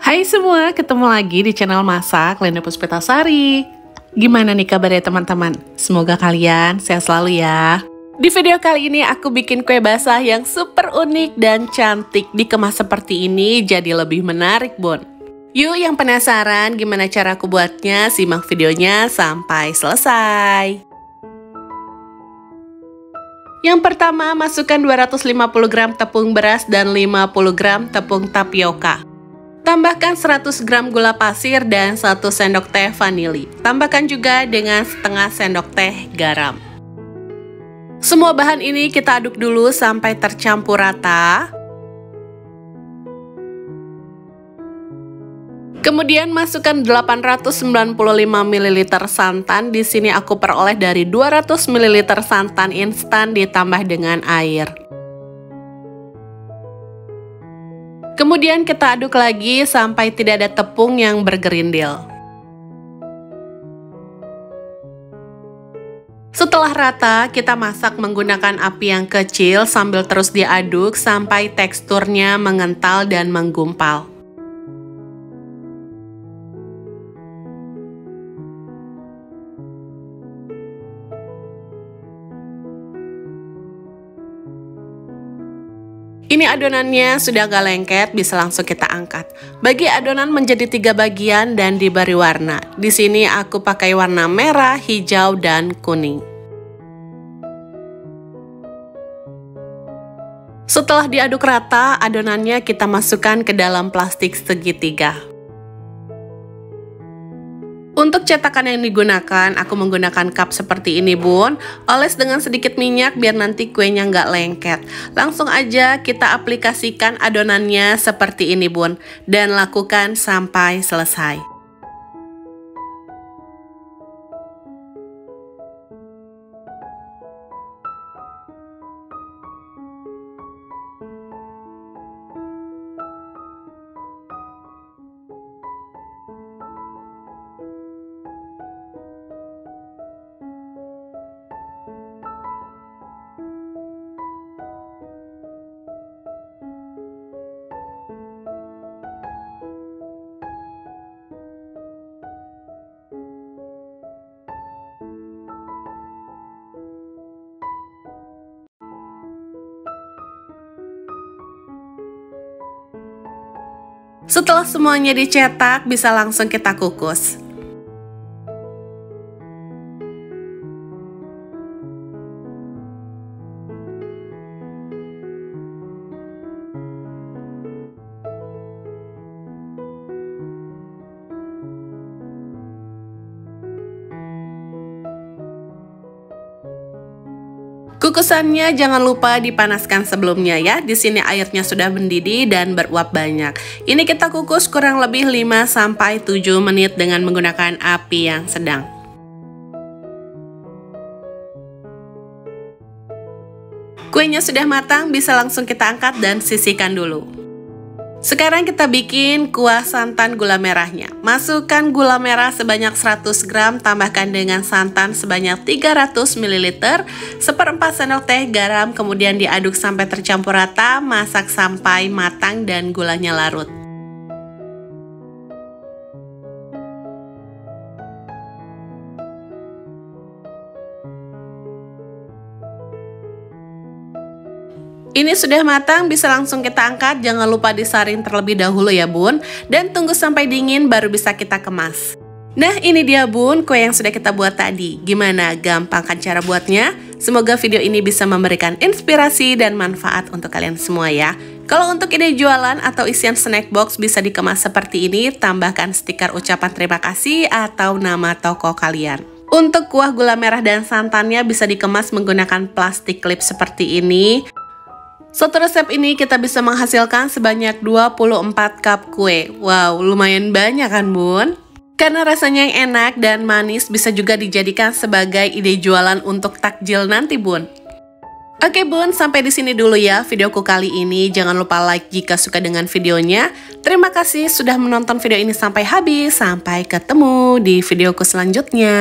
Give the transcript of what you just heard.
Hai semua, ketemu lagi di channel Masak Lenda Puspitasari. Gimana nih kabarnya teman-teman? Semoga kalian sehat selalu ya. Di video kali ini aku bikin kue basah yang super unik dan cantik. Dikemas seperti ini jadi lebih menarik, Bun. Yuk yang penasaran gimana cara aku buatnya, simak videonya sampai selesai. Yang pertama, masukkan 250 gram tepung beras dan 50 gram tepung tapioka. Tambahkan 100 gram gula pasir dan 1 sendok teh vanili. Tambahkan juga dengan setengah sendok teh garam. Semua bahan ini kita aduk dulu sampai tercampur rata. Kemudian masukkan 895 ml santan. Di sini aku peroleh dari 200 ml santan instan ditambah dengan air. Kemudian kita aduk lagi sampai tidak ada tepung yang bergerindil. Setelah rata, kita masak menggunakan api yang kecil sambil terus diaduk sampai teksturnya mengental dan menggumpal. Ini adonannya sudah agak lengket, bisa langsung kita angkat. Bagi adonan menjadi 3 bagian dan diberi warna. Di sini aku pakai warna merah, hijau, dan kuning. Setelah diaduk rata, adonannya kita masukkan ke dalam plastik segitiga. Untuk cetakan yang digunakan, aku menggunakan cup seperti ini, Bun. Oles dengan sedikit minyak biar nanti kuenya nggak lengket. Langsung aja kita aplikasikan adonannya seperti ini, Bun. Dan lakukan sampai selesai. Setelah semuanya dicetak, bisa langsung kita kukus. Kukusannya jangan lupa dipanaskan sebelumnya ya. Di sini airnya sudah mendidih dan beruap banyak. Ini kita kukus kurang lebih 5-7 menit dengan menggunakan api yang sedang. Kuenya sudah matang, bisa langsung kita angkat dan sisihkan dulu. Sekarang kita bikin kuah santan gula merahnya. Masukkan gula merah sebanyak 100 gram, tambahkan dengan santan sebanyak 300 ml, seperempat sendok teh garam, kemudian diaduk sampai tercampur rata, masak sampai matang dan gulanya larut. Ini sudah matang, bisa langsung kita angkat. Jangan lupa disaring terlebih dahulu ya, Bun. Dan tunggu sampai dingin baru bisa kita kemas. Nah, ini dia, Bun, kue yang sudah kita buat tadi. Gimana? Gampang kan cara buatnya? Semoga video ini bisa memberikan inspirasi dan manfaat untuk kalian semua ya. Kalau untuk ide jualan atau isian snack box bisa dikemas seperti ini. Tambahkan stiker ucapan terima kasih atau nama toko kalian. Untuk kuah gula merah dan santannya bisa dikemas menggunakan plastik klip seperti ini. Satu resep ini kita bisa menghasilkan sebanyak 24 cup kue. Wow, lumayan banyak kan, Bun? Karena rasanya yang enak dan manis, bisa juga dijadikan sebagai ide jualan untuk takjil nanti, Bun. Oke, Bun, sampai di sini dulu ya videoku kali ini. Jangan lupa like jika suka dengan videonya. Terima kasih sudah menonton video ini sampai habis. Sampai ketemu di videoku selanjutnya.